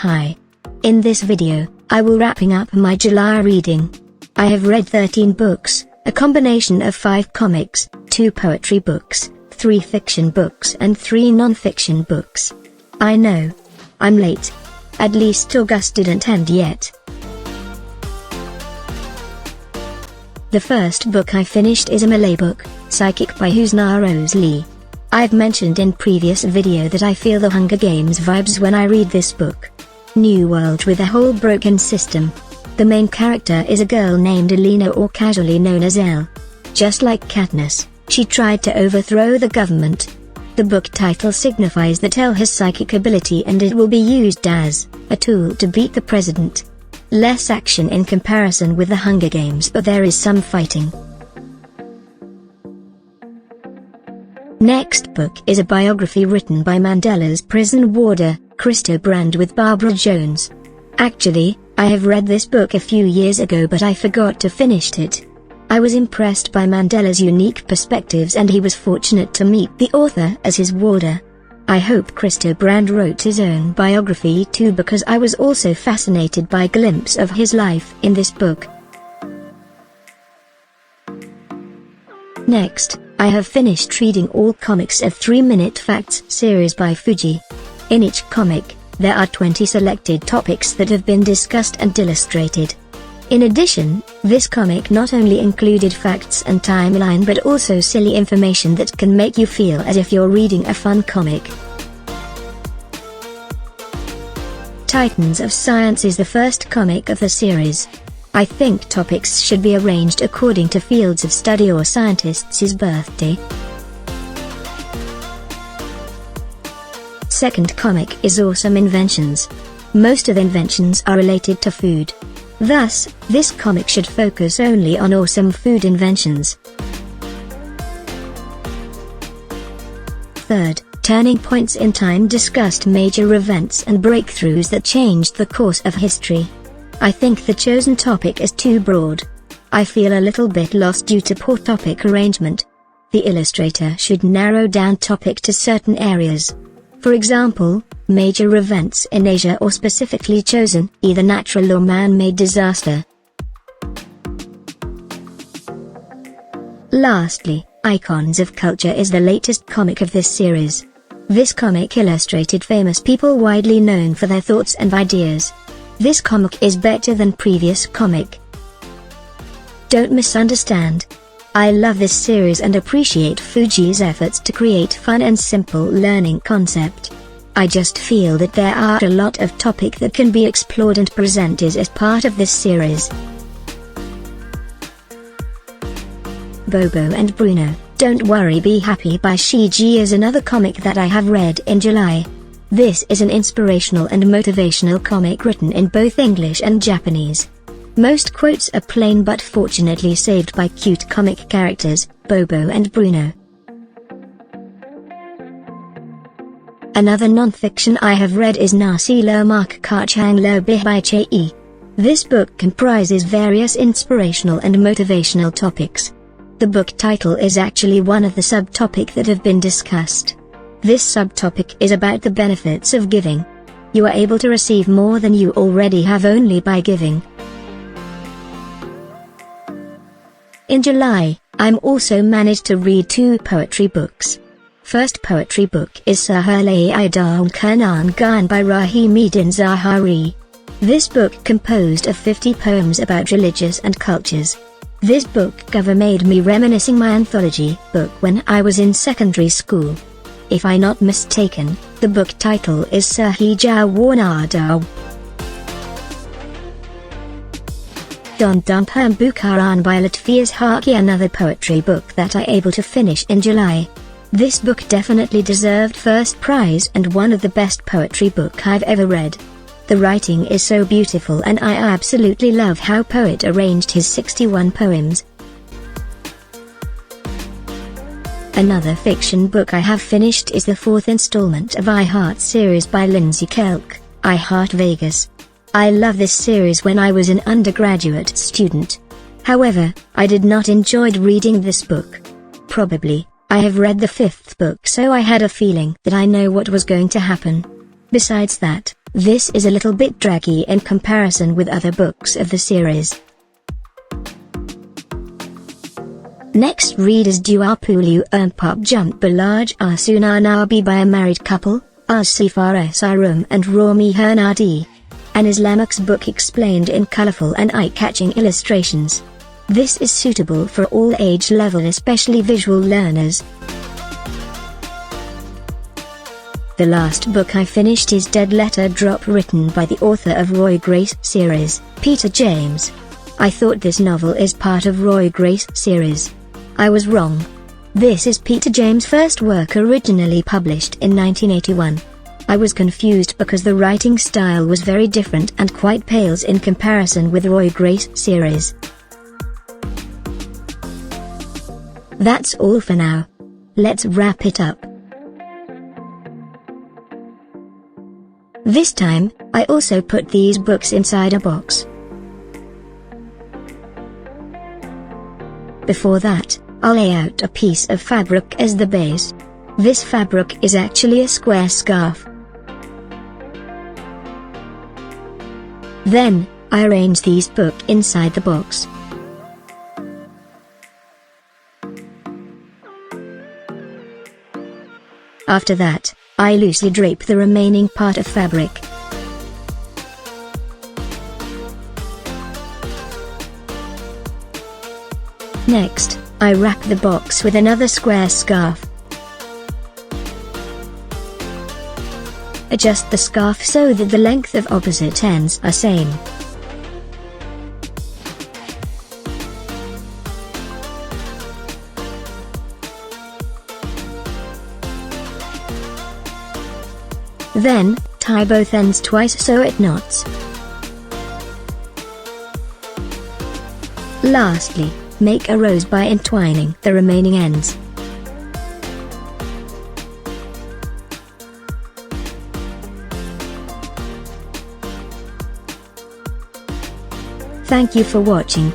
Hi. In this video, I will wrapping up my July reading. I have read 13 books, a combination of 5 comics, 2 poetry books, 3 fiction books and 3 non-fiction books. I know. I'm late. At least August didn't end yet. The first book I finished is a Malay book, PSIKIK by Narrator. I've mentioned in previous video that I feel the Hunger Games vibes when I read this book. New world with a whole broken system. The main character is a girl named Elena, or casually known as Elle. Just like Katniss, she tried to overthrow the government. The book title signifies that Elle has psychic ability and it will be used as a tool to beat the president. Less action in comparison with the Hunger Games, but there is some fighting. Next book is a biography written by Mandela's prison warder, Christo Brand, with Barbara Jones. Actually, I have read this book a few years ago but I forgot to finish it. I was impressed by Mandela's unique perspectives and he was fortunate to meet the author as his warder. I hope Christo Brand wrote his own biography too, because I was also fascinated by a glimpse of his life in this book. Next, I have finished reading all comics of 3-Minute Facts series by Fuji. In each comic, there are 20 selected topics that have been discussed and illustrated. In addition, this comic not only included facts and timeline but also silly information that can make you feel as if you're reading a fun comic. Titans of Science is the first comic of the series. I think topics should be arranged according to fields of study or scientists' birthday. Second comic is Awesome Inventions. Most of the inventions are related to food. Thus, this comic should focus only on awesome food inventions. Third, Turning Points in Time discussed major events and breakthroughs that changed the course of history. I think the chosen topic is too broad. I feel a little bit lost due to poor topic arrangement. The illustrator should narrow down topic to certain areas. For example, major events in Asia, or specifically chosen either natural or man-made disaster. Lastly, Icons of Culture is the latest comic of this series. This comic illustrated famous people widely known for their thoughts and ideas. This comic is better than previous comic. Don't misunderstand. I love this series and appreciate Fuji's efforts to create fun and simple learning concept. I just feel that there are a lot of topics that can be explored and presented as part of this series. Bobo and Bruno, Don't Worry Be Happy by Shiji is another comic that I have read in July. This is an inspirational and motivational comic written in both English and Japanese. Most quotes are plain but fortunately saved by cute comic characters, Bobo and Bruno. Another non-fiction I have read is NASI LEMAK KACANG LEBIH by Che. This book comprises various inspirational and motivational topics. The book title is actually one of the subtopics that have been discussed. This subtopic is about the benefits of giving. You are able to receive more than you already have only by giving. In July, I'm also managed to read 2 poetry books. First poetry book is SEHELAI DAUN KENANGAN by Rahimudin Zahari. This book composed of 50 poems about religious and cultures. This book cover made me reminiscing my anthology book when I was in secondary school. If I'm not mistaken, the book title is SEHELAI WIERNADRIEZAN. DONDANG PEMBUKAAN by Lutfiaz Haki, another poetry book that I able to finish in July. This book definitely deserved first prize and one of the best poetry book I've ever read. The writing is so beautiful and I absolutely love how poet arranged his 61 poems. Another fiction book I have finished is the 4th installment of I Heart series by Lindsay Kelk, I Heart Vegas. I love this series when I was an undergraduate student. However, I did not enjoy reading this book. Probably, I have read the 5th book so I had a feeling that I know what was going to happen. Besides that, This is a little bit draggy in comparison with other books of the series. Next read is Dua Pulu Pop Jump Belaj Sunah Nabi by a married couple, Faris Irum and Romi Hernadi. An Islamic book explained in colorful and eye-catching illustrations. This is suitable for all age level, especially visual learners. The last book I finished is Dead Letter Drop, written by the author of Roy Grace series, Peter James. I thought this novel is part of Roy Grace series. I was wrong. This is Peter James' first work, originally published in 1981. I was confused because the writing style was very different and quite pales in comparison with Roy Grace series. That's all for now. Let's wrap it up. This time, I also put these books inside a box. Before that, I'll lay out a piece of fabric as the base. This fabric is actually a square scarf. Then, I arrange these books inside the box. After that, I loosely drape the remaining part of fabric. Next, I wrap the box with another square scarf. Adjust the scarf so that the length of opposite ends are same. Then, tie both ends twice so it knots. Lastly, make a rose by entwining the remaining ends. Thank you for watching.